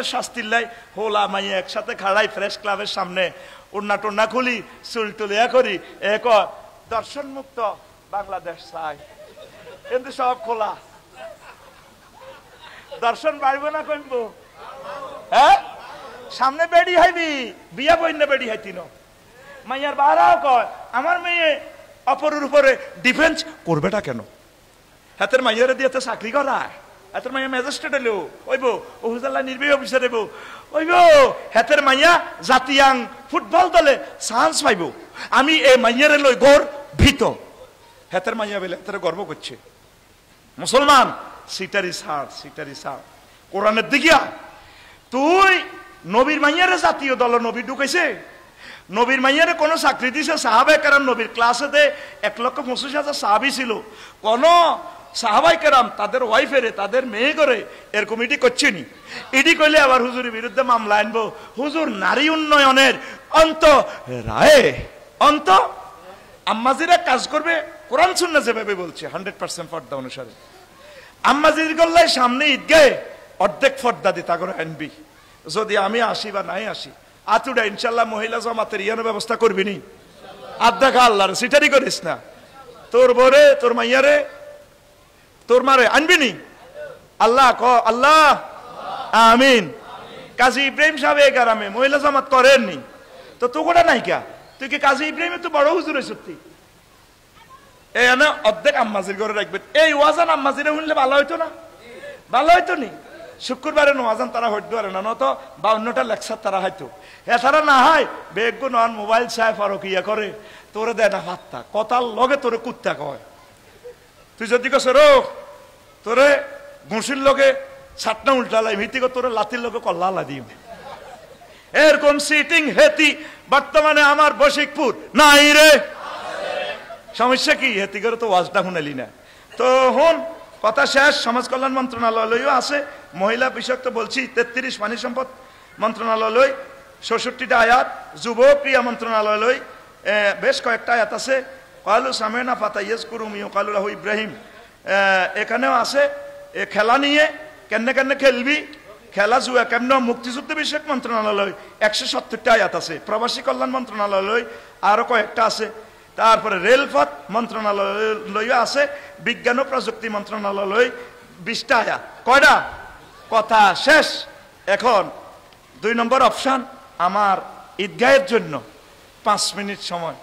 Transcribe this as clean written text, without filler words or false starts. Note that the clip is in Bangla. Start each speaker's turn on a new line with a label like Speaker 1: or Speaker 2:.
Speaker 1: শাস্তির লাই হোলা মাই একসাথে খাড়াই ফ্রেশ ক্লাবের সামনে উন্না টুন্না খুলি চুল টুলিয়া করি এক দর্শন মুক্ত বাংলাদেশ চাই কিন্তু সব খোলা দর্শন বাড়বো না কমবো হ্যাঁ সামনে বেড়ি হাইবি বিয়া বইন না বেড়ি হাইতিন মাইয়ার বাহারাও কয় আমার মেয়ে অপরের উপরে ডিফেন্স করবেটা কেন হাতের মাইয়ারে দিয়ে তো চাকরি করায় হাতের মাইয়া ম্যাজিস্ট্রেট এলো ওইব ওহুজাল্লাহ নির্বাহী অফিসার এবো ওইব হাতের মাইয়া জাতিয়াং ফুটবল দলে চান্স পাইব আমি এই মাইয়ারে লই গর ভীত হাতের মাইয়া বেলে হাতের গর্ব করছে মুসলমান সিটারি সার কোরআনের দিকিয়া তুই নবীর মাইয়ারে জাতীয় দল নবী ঢুকেছে নবীর মাইয়ারে কোন চাকরি দিছে সাহাবায়ে কেরাম নবীর ক্লাসেতে 1,25,000 সাহাবী ছিল কোন সাহাবায়ে কেরাম তাদের ওয়াইফেরে তাদের মেয়ে করে এরকম ইডি করছেনি ইডি কইলে আবার হুজুরের বিরুদ্ধে মামলা আনবো হুজুর নারী উন্নয়নের অন্ত আম্মাজিরা কাজ করবে কোরআন সুন্নাহ যেভাবে বলছে 100% পর্দা অনুসারে আম্মাজির গল্লায় সামনে ঈদগাহে অর্ধেক পর্দা দিতা করে আনবি যদি আমি আসি বা নাই আসি আতুডা ইনশাআল্লাহ মহিলা জামাতের ইয়ানো ব্যবস্থা করবি নি আদ্দাকা আল্লাহর সিটারি করিস না তোর বরে তোর মাইয়ারে তোর মারে আনবি নি আল্লাহ ক আল্লাহ আমিন কাজী ইব্রাহিম সাহেব এই গ্রামে মহিলা জামাত করেননি তো তোরা নাই কা তুই কি কাজী ইব্রাহিমের তো বড় হুজুর সত্যি এই না অর্ধেক আম্মাজির ঘরে রাখবেন এই ওয়াজান আম্মাজিরে শুনলে ভালো হইতো না ভালো হইতো নি শুক্রবারে নোয়াজান তারা হইতে পারে না নত 52টা লেকচার তারা হয়তো এছাড়া না হয় বেগুন নন মোবাইল চায় ফারকিয়া করে তোরে দেয় না হাতটা কথার লগে তোরে কুত্তা কয় তুই যদি কস রো তোরে ঘুষির লগে ছাটনা উল্টালাই ভিত্তি তোরে লাতির লগে কল্লা দিম এরকম সিটিং হেতি বর্তমানে আমার বশিকপুর নাই রে সমস্যা কি হেতি করে তো ওয়াজটা শুনালি না তো হন কথা শেষ সমাজ কল্যাণ মন্ত্রণালয়ও আছে মহিলা বিষয়ক তো বলছি 33 পানি সম্পদ মন্ত্রণালয় 66টা আয়াত যুব ক্রিয়া মন্ত্রণালয় বেশ কয়েকটা আয়াত আছে কালু সামেনা ফাতা ইয়াজকুরু মিউ কালু লাহু ইব্রাহিম এখানেও আছে খেলা নিয়ে কেন খেলবি খেলা জুয়া কেমন মুক্তিযুদ্ধ বিষয়ক মন্ত্রণালয় 170টা আয়াত আছে প্রবাসী কল্যাণ মন্ত্রণালয় আরো কয়েকটা আছে তারপরে রেলপথ মন্ত্রণালয় আছে বিজ্ঞান ও প্রযুক্তি মন্ত্রণালয় 20টা আয়াত কয়টা কথা শেষ এখন 2 নম্বর অপশন আমার ঈদগাহের জন্য 5 মিনিট সময়